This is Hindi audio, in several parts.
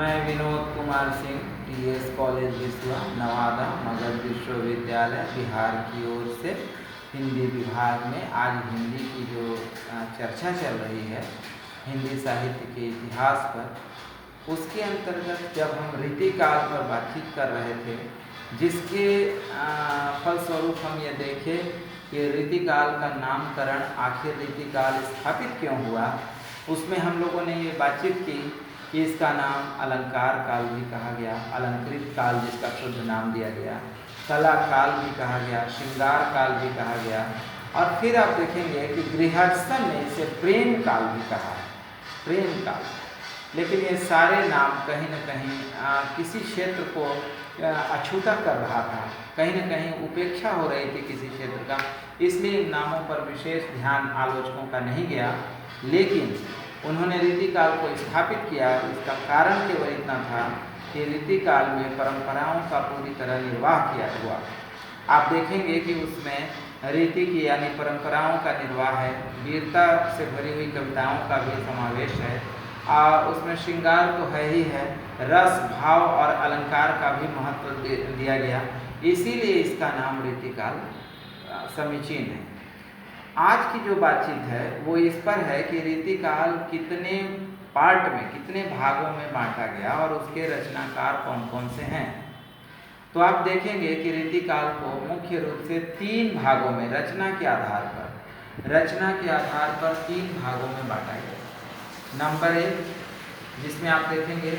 मैं विनोद कुमार सिंह टीएस कॉलेज विश्वा नवादा मगध विश्वविद्यालय बिहार की ओर से हिंदी विभाग में आज हिंदी की जो चर्चा चल रही है हिंदी साहित्य के इतिहास पर, उसके अंतर्गत जब हम रीतिकाल पर बातचीत कर रहे थे, जिसके फलस्वरूप हम ये देखें कि रीतिकाल का नामकरण आखिर रीतिकाल स्थापित क्यों हुआ, उसमें हम लोगों ने ये बातचीत की कि इसका नाम अलंकार काल भी कहा गया, अलंकृत काल जिसका शुद्ध नाम दिया गया, कला काल भी कहा गया, श्रृंगार काल भी कहा गया, और फिर आप देखेंगे कि गृहस्थन ने इसे प्रेम काल भी कहा है, प्रेम काल। लेकिन ये सारे नाम कहीं न कहीं किसी क्षेत्र को अछूता कर रहा था, कहीं न कहीं उपेक्षा हो रही थी किसी क्षेत्र का, इसलिए इन नामों पर विशेष ध्यान आलोचकों का नहीं गया। लेकिन उन्होंने रीतिकाल को स्थापित किया, इसका कारण केवल इतना था कि रीतिकाल में परंपराओं का पूरी तरह निर्वाह किया हुआ। आप देखेंगे कि उसमें रीति की यानी परंपराओं का निर्वाह है, वीरता से भरी हुई कविताओं का भी समावेश है, उसमें श्रृंगार तो है ही है, रस भाव और अलंकार का भी महत्व दिया गया, इसीलिए इसका नाम रीतिकाल समीचीन है। आज की जो बातचीत है वो इस पर है कि रीतिकाल कितने पार्ट में, कितने भागों में बांटा गया और उसके रचनाकार कौन कौन से हैं। तो आप देखेंगे कि रीतिकाल को मुख्य रूप से 3 भागों में रचना के आधार पर 3 भागों में बांटा गया। नंबर 1 जिसमें आप देखेंगे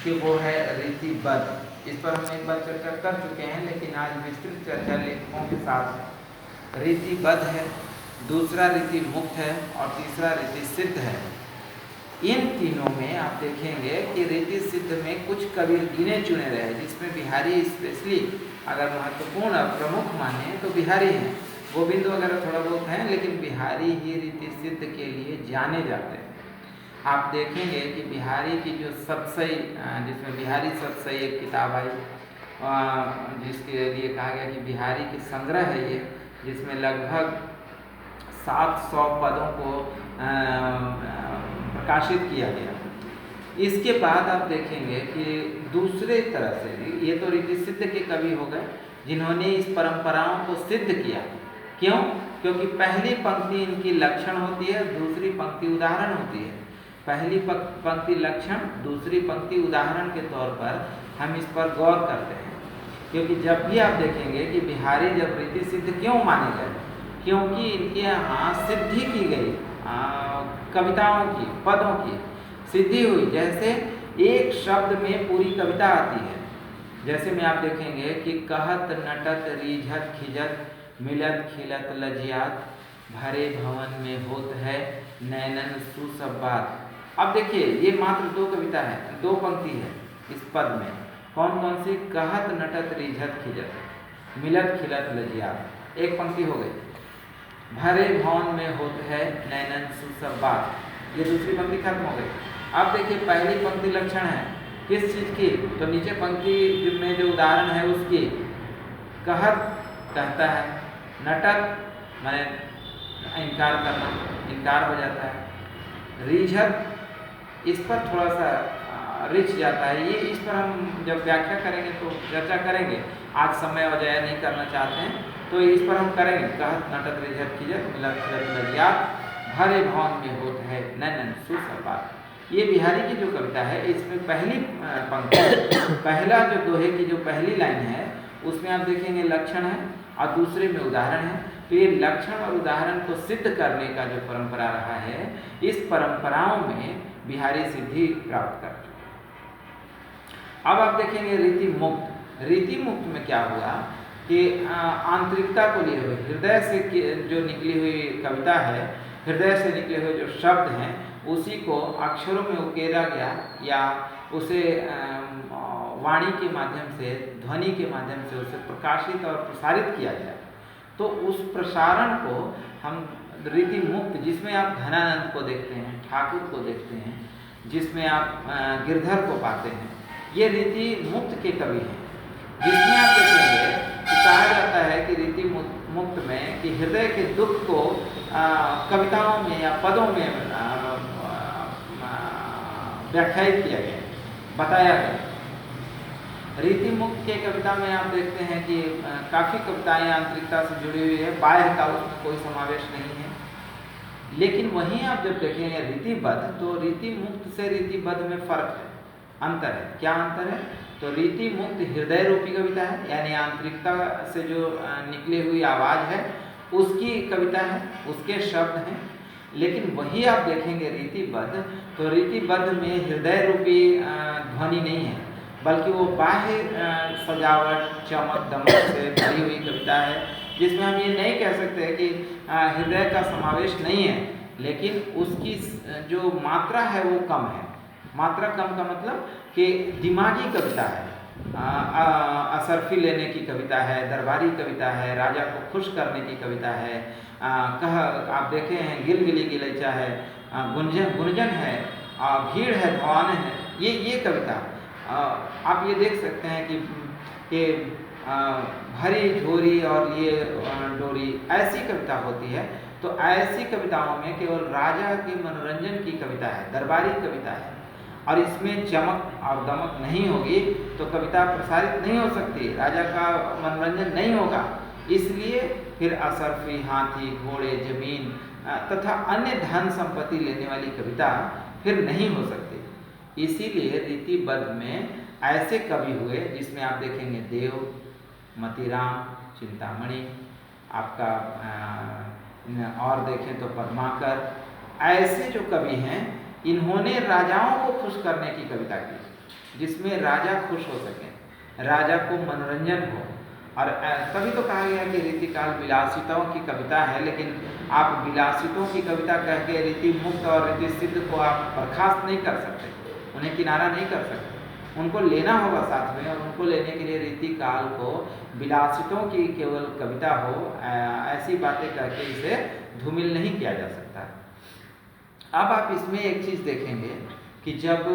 कि वो है रीतिबद्ध, इस पर हम एक बार चर्चा कर चुके हैं, लेकिन आज विस्तृत चर्चा लेखकों के साथ। रीतिबद्ध है, दूसरा रीति मुक्त है और तीसरा रीति सिद्ध है। इन तीनों में आप देखेंगे कि रीति सिद्ध में कुछ कवि गिने चुने रहे, जिसमें बिहारी स्पेशली अगर महत्वपूर्ण और प्रमुख माने तो बिहारी हैं, गोविंद वगैरह थोड़ा बहुत हैं, लेकिन बिहारी ही रीति सिद्ध के लिए जाने जाते हैं। आप देखेंगे कि बिहारी की जो सतसई, जिसमें बिहारी सतसई एक किताब आई, जिसके लिए कहा गया कि बिहारी की संग्रह है ये, जिसमें लगभग 700 पदों को प्रकाशित किया गया। इसके बाद आप देखेंगे कि दूसरे तरह से, ये तो रीति सिद्ध के कवि हो गए जिन्होंने इस परंपराओं को सिद्ध किया। क्यों? क्योंकि पहली पंक्ति इनकी लक्षण होती है, दूसरी पंक्ति उदाहरण होती है। पहली पंक्ति लक्षण, दूसरी पंक्ति उदाहरण के तौर पर हम इस पर गौर करते हैं। क्योंकि जब भी आप देखेंगे कि बिहारी जब रीति सिद्ध क्यों माने गए, क्योंकि इनके यहाँ सिद्धि की गई, कविताओं की, पदों की सिद्धि हुई। जैसे एक शब्द में पूरी कविता आती है, जैसे में आप देखेंगे कि कहत नटत रीझत खिजत मिलत खिलत लजियात भरे भवन में होत है नैनन सुसब्बात। अब देखिए ये मात्र 2 कविता है, 2 पंक्ति है इस पद में। कौन कौन सी? कहत नटत रीझत खिजत मिलत खिलत लजियात, एक पंक्ति हो गई। भरे भवन में होत है नैनन सुसब्बात, ये दूसरी पंक्ति खत्म हो गई। अब देखिए पहली पंक्ति लक्षण है किस चीज़ की? तो नीचे पंक्ति में जो उदाहरण है उसकी। कहत कहता है, नटत माने इनकार करना, इनकार हो जाता है। रीझत इस पर थोड़ा सा रिच जाता है, ये इस पर हम जब व्याख्या करेंगे तो चर्चा करेंगे, आज समय हो जाए नहीं करना चाहते हैं तो इस पर हम करेंगे। कहत नटत रीझत खिजत मिलत खिलत लजियात भरे भवन में होत है नैनन सुसब्बात। ये बिहारी की जो कविता है, इसमें पहली पंक्ति, पहला जो दोहे की जो पहली लाइन है उसमें आप देखेंगे लक्षण है और दूसरे में उदाहरण है। तो ये लक्षण और उदाहरण को सिद्ध करने का जो परंपरा रहा है, इस परंपराओं में बिहारी सिद्धि प्राप्त कर चुके। अब आप देखेंगे रीति मुक्त। रीति मुक्त में क्या हुआ कि आंतरिकता को लिए हुए, हृदय से जो निकली हुई कविता है, हृदय से निकले हुए जो शब्द हैं, उसी को अक्षरों में उकेरा गया या उसे वाणी के माध्यम से, ध्वनि के माध्यम से उसे प्रकाशित और प्रसारित किया गया। तो उस प्रसारण को हम रीति मुक्त, जिसमें आप घनानंद को देखते हैं, ठाकुर को देखते हैं, जिसमें आप गिरधर को पाते हैं, ये रीति मुक्त के कवि हैं। जिसमें आप देखेंगे कि कहा जाता है कि रीति मुक्त में कि हृदय के दुख को कविताओं में या पदों में व्याख्यायित किया गया है। बताया गया। रीति मुक्त के कविता में आप देखते हैं कि काफ़ी कविताएं आंतरिकता से जुड़ी हुई है, बाह्य का उसमें कोई समावेश नहीं है। लेकिन वहीं आप जब देखेंगे रीतिबद्ध, तो रीति मुक्त से रीतिबद्ध में फर्क है, अंतर है। क्या अंतर है? तो रीति मुक्त हृदय रूपी कविता है, यानी आंतरिकता से जो निकली हुई आवाज़ है उसकी कविता है, उसके शब्द हैं। लेकिन वही आप देखेंगे रीतिबद्ध, तो रीतिबद्ध में हृदय रूपी ध्वनि नहीं है, बल्कि वो बाह्य सजावट, चमक दमक से भरी हुई कविता है, जिसमें हम ये नहीं कह सकते कि हृदय का समावेश नहीं है, लेकिन उसकी जो मात्रा है वो कम है। मात्रा कम का मतलब कि दिमागी कविता है, असरफी लेने की कविता है, दरबारी कविता है, राजा को खुश करने की कविता है, आप देखे हैं गिलगिली गिलैचा है, गुंजन गुंजन है, भीड़ है, भवाने है, ये कविता आप ये देख सकते हैं कि भरी झोरी और ये डोरी, ऐसी कविता होती है। तो ऐसी कविताओं में केवल राजा के मनोरंजन की कविता है, दरबारी कविता है, और इसमें चमक और दमक नहीं होगी तो कविता प्रसारित नहीं हो सकती, राजा का मनोरंजन नहीं होगा। इसलिए फिर असरफी, हाथी, घोड़े, जमीन तथा अन्य धन संपत्ति लेने वाली कविता फिर नहीं हो सकती। इसीलिए रीतिबद्ध में ऐसे कवि हुए जिसमें आप देखेंगे देव, मतीराम, चिंतामणि, आपका और देखें तो पद्माकर, ऐसे जो कवि हैं इन्होंने राजाओं को खुश करने की कविता की, जिसमें राजा खुश हो सकें, राजा को मनोरंजन हो। और तभी तो कहा गया कि रीतिकाल विलासिताओं की कविता है, लेकिन आप विलासितों की कविता कह के रीति मुक्त और रीति सिद्ध को आप बर्खास्त नहीं कर सकते, उन्हें किनारा नहीं कर सकते, उनको लेना होगा साथ में। और उनको लेने के लिए रीतिकाल को विलासितों की केवल कविता हो, ऐसी बातें करके इसे धूमिल नहीं किया जा सकता। अब आप इसमें एक चीज़ देखेंगे कि जब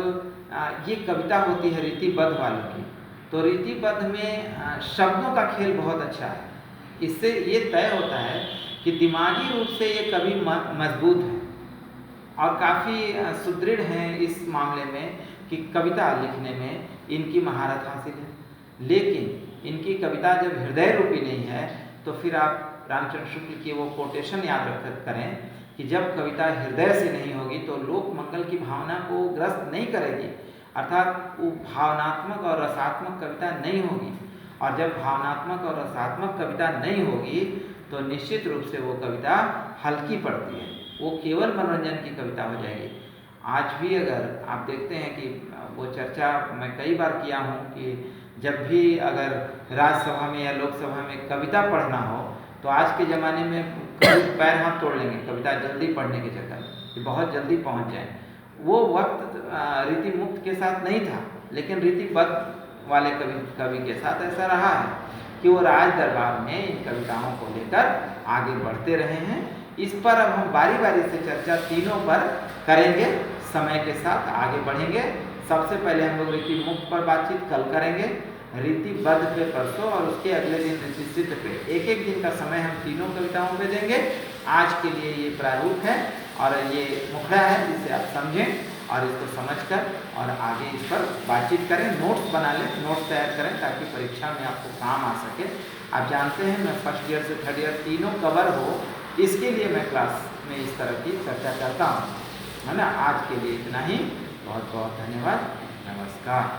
ये कविता होती है रीतिबद्ध वालों की, तो रीतिबद्ध में शब्दों का खेल बहुत अच्छा है। इससे ये तय होता है कि दिमागी रूप से ये कवि मजबूत है और काफ़ी सुदृढ़ हैं इस मामले में कि कविता लिखने में इनकी महारत हासिल है। लेकिन इनकी कविता जब हृदय रूपी नहीं है, तो फिर आप रामचंद्र शुक्ल की वो कोटेशन याद करें कि जब कविता हृदय से नहीं होगी तो लोक मंगल की भावना को ग्रस्त नहीं करेगी, अर्थात वो भावनात्मक और रसात्मक कविता नहीं होगी। और जब भावनात्मक और रसात्मक कविता नहीं होगी तो निश्चित रूप से वो कविता हल्की पड़ती है, वो केवल मनोरंजन की कविता हो जाएगी। आज भी अगर आप देखते हैं कि वो चर्चा मैं कई बार किया हूँ कि जब भी अगर राज्यसभा में या लोकसभा में कविता पढ़ना हो तो आज के ज़माने में पैर हाथ तोड़ लेंगे कविता जल्दी पढ़ने के चक्कर कि बहुत जल्दी पहुँच जाए। वो वक्त रीति मुक्त के साथ नहीं था, लेकिन रीतिबद्ध वाले कवि के साथ ऐसा रहा है कि वो राज दरबार में इन कविताओं को लेकर आगे बढ़ते रहे हैं। इस पर अब हम बारी बारी से चर्चा तीनों पर करेंगे, समय के साथ आगे बढ़ेंगे। सबसे पहले हम लोग रीति मुक्त पर बातचीत कल करेंगे, रीतिबद्ध पे परसों, और उसके अगले दिन रीति सिद्ध पे। एक एक दिन का समय हम तीनों कविताओं पे देंगे। आज के लिए ये प्रारूप है और ये मुखड़ा है, जिसे आप समझें और इसको समझकर और आगे इस पर बातचीत करें, नोट्स बना लें, नोट्स तैयार करें ताकि परीक्षा में आपको काम आ सके। आप जानते हैं मैं फर्स्ट ईयर से थर्ड ईयर तीनों कवर हो, इसके लिए मैं क्लास में इस तरह की चर्चा करता हूँ, है ना। आज के लिए इतना ही, बहुत बहुत धन्यवाद, नमस्कार।